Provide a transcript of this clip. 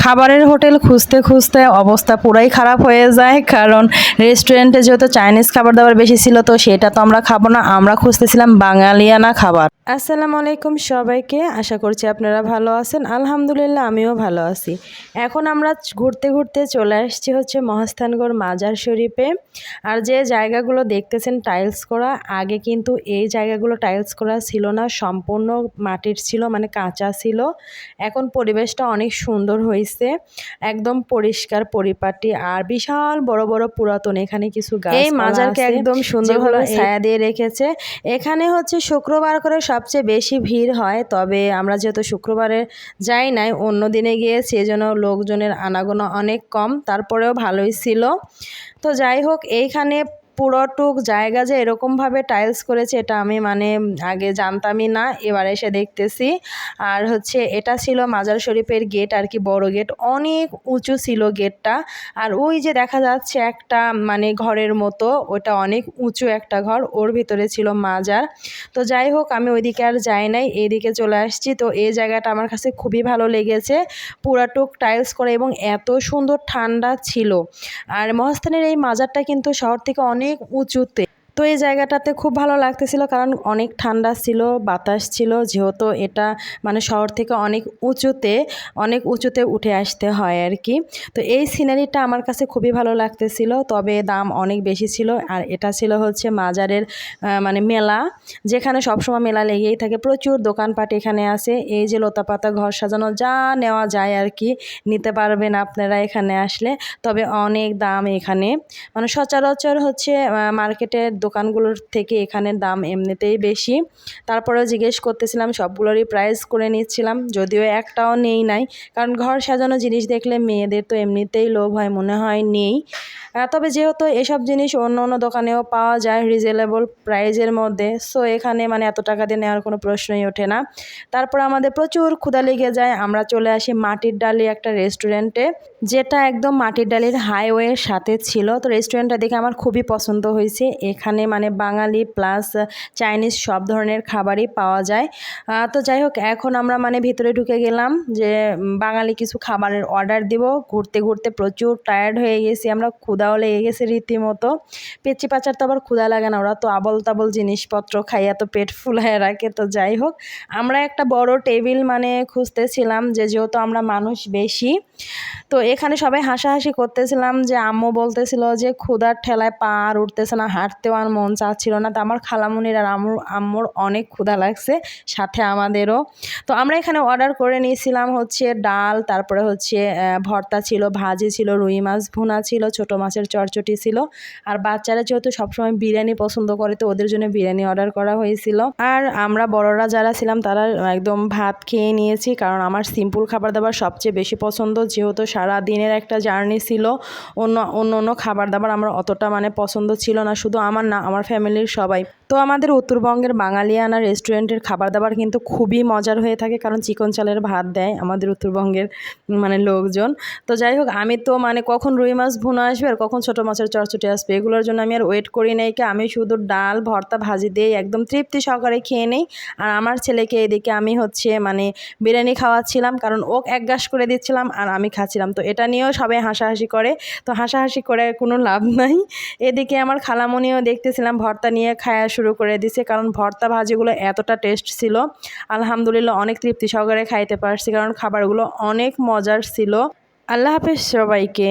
খাবারের হোটেল খুঁজতে খুঁজতে অবস্থা পুরাই খারাপ হয়ে যায়, কারণ রেস্টুরেন্টে যেহেতু চাইনিজ খাবার দাবার বেশি ছিল, তো সেটা তো আমরা খাবো না। আমরা খুঁজতেছিলাম বাঙালিয়ানা খাবার। আসসালামু আলাইকুম সবাইকে, আশা করছি আপনারা ভালো আছেন। আলহামদুলিল্লাহ আমিও ভালো আছি। এখন আমরা ঘুরতে ঘুরতে চলে আসছি হচ্ছে মহাস্থানগড় মাজার শরীফে। আর যে জায়গাগুলো দেখতেছেন টাইলস করা, আগে কিন্তু এই জায়গাগুলো টাইলস করা ছিল না, সম্পূর্ণ মাটির ছিল, মানে কাঁচা ছিল। এখন পরিবেশটা অনেক সুন্দর হয়েছে, একদম পরিষ্কার পরিপাটি আর বিশাল বড় বড় পুরাতন এখানে কিছু গাছ। এই মাজারকে একদম সুন্দরভাবে ছায়া দিয়ে রেখেছে। এখানে হচ্ছে শুক্রবার করে সবচেয়ে বেশি ভিড় হয়, তবে আমরা যেহেতু শুক্রবারে যাই নাই, অন্য দিনে গিয়েছি, এজন্য লোকজনের আনাগোনা অনেক কম, তারপরেও ভালোই ছিল। তো যাই হোক, এইখানে পুরোটুক জায়গা যে এরকমভাবে টাইলস করেছে এটা আমি আগে জানতামই না, এবার এসে দেখতেছি। আর হচ্ছে এটা ছিল মাজার শরীফের গেট আর কি, বড় গেট, অনেক উঁচু ছিল গেটটা। আর ওই যে দেখা যাচ্ছে একটা ঘরের মতো, ওটা অনেক উঁচু একটা ঘর, ওর ভিতরে ছিল মাজার। তো যাই হোক, আমি ওইদিকে আর যাই নাই, এইদিকে চলে আসছি। তো এই জায়গাটা আমার কাছে খুবই ভালো লেগেছে, পুরাটুক টাইলস করে এবং এত সুন্দর ঠান্ডা ছিল। আর মহাস্থানের এই মাজারটা কিন্তু শহর থেকে অনেক উঁচুতে, তো এই জায়গাটাতে খুব ভালো লাগতেছিল, কারণ অনেক ঠান্ডা ছিল, বাতাস ছিল, যেহেতু এটা শহর থেকে অনেক উঁচুতে উঠে আসতে হয় আর কি। তো এই সিনারিটা আমার কাছে খুবই ভালো লাগতেছিল, তবে দাম অনেক বেশি ছিল। আর এটা ছিল হচ্ছে মাজারের মেলা, যেখানে সবসময় মেলা লেগেই থাকে, প্রচুর দোকানপাট এখানে আছে। এই যে লতাপাতা, ঘর সাজানো, যা নেওয়া যায় আর কি নিতে পারবেন আপনারা এখানে আসলে, তবে অনেক দাম এখানে। সচরাচর হচ্ছে মার্কেটের দোকানগুলোর থেকে এখানের দাম এমনিতেই বেশি। তারপরেও জিজ্ঞেস করতেছিলাম, সবগুলোরই প্রাইস করে নিচ্ছিলাম, যদিও একটাও নেই নাই, কারণ ঘর সাজানো জিনিস দেখলে মেয়েদের তো এমনিতেই লোভ হয়, মনে হয় নেই। তবে যেহেতু এসব জিনিস অন্য অন্য দোকানেও পাওয়া যায় রিজনেবল প্রাইজের মধ্যে, সো এখানে এত টাকা দিয়ে নেওয়ার কোনো প্রশ্নই ওঠে না। তারপর আমাদের প্রচুর ক্ষুধা লেগে যায়, আমরা চলে আসি মাটির ডালি একটা রেস্টুরেন্টে, যেটা একদম মাটির ডালির হাইওয়ের সাথে ছিল। তো রেস্টুরেন্টটা দেখে আমার খুবই পছন্দ হয়েছে। এখানে বাঙালি প্লাস চাইনিজ সব ধরনের খাবারই পাওয়া যায়। তো যাই হোক, এখন আমরা ভিতরে ঢুকে গেলাম যে বাঙালি কিছু খাবারের অর্ডার দিব। ঘুরতে ঘুরতে প্রচুর টায়ার্ড হয়ে গেছি আমরা, ক্ষুধাও লেগে গেছে রীতিমতো। পেচি পাচার তো আবার ক্ষুধা লাগে না, ওরা তো আবল তাবল জিনিসপত্র খাইয়া তো পেট ফুলায় রাখে। তো যাই হোক, আমরা একটা বড় টেবিল খুঁজতেছিলাম, যেহেতু আমরা মানুষ বেশি, তো এখানে সবাই হাসাহাসি করতেছিলাম, যে আম্মু বলতেছিল যে ক্ষুধার ঠেলায় পা আর উঠতেছে না, হাঁটতেও আর মন চাচ্ছিল না। তো আমার খালামুনির আর আম্মুর অনেক ক্ষুধা লাগছে, সাথে আমাদেরও। তো আমরা এখানে অর্ডার করে নিয়েছিলাম হচ্ছে ডাল, তারপরে হচ্ছে ভর্তা ছিল, ভাজি ছিল, রুই মাছ ভুনা ছিল, ছোটো মাছের চটচটি ছিল। আর বাচ্চারা যেহেতু সবসময় বিরিয়ানি পছন্দ করে, তো ওদের জন্য বিরিয়ানি অর্ডার করা হয়েছিল। আর আমরা বড়রা যারা ছিলাম তারা একদম ভাত খেয়ে নিয়েছি, কারণ আমার সিম্পল খাবার দাবার সবচেয়ে বেশি পছন্দ, যেহেতু সারা দিনের একটা জার্নি ছিল। অন্য খাবার দাবার আমার অতটা পছন্দ ছিল না, শুধু আমার না, আমার ফ্যামিলির সবাই। তো আমাদের উত্তরবঙ্গের বাঙালিয়ানা রেস্টুরেন্টের খাবার দাবার কিন্তু খুবই মজার হয়ে থাকে, কারণ চিকন চালের ভাত দেয় আমাদের উত্তরবঙ্গের লোকজন। তো যাই হোক, আমি তো কখন রুই মাছ ভুনা আসবে আর কখন ছোটো মাছের চটচটি আসবে, এগুলোর জন্য আমি আর ওয়েট করি নাই, আমি শুধু ডাল ভর্তা ভাজি দিয়ে একদম তৃপ্তি সহকারে খেয়ে নেই। আর আমার ছেলেকে এদিকে আমি হচ্ছে বিরিয়ানি খাওয়াচ্ছিলাম, কারণ ওক এক গাছ করে দিচ্ছিলাম আর আমি খাচ্ছিলাম। তো এটা নিয়েও সবাই হাসাহাসি করে, তো হাসাহাসি করে কোনো লাভ নাই। এদিকে আমার খালামণিও দেখতেছিলাম ভর্তা নিয়ে খাওয়া শুরু করে দিছে, কারণ ভর্তা ভাজিগুলো এতটা টেস্ট ছিল, আলহামদুলিল্লাহ অনেক তৃপ্তি সহকারে খাইতে পারছি, কারণ খাবারগুলো অনেক মজার ছিল। আল্লাহ হাফেজ সবাইকে।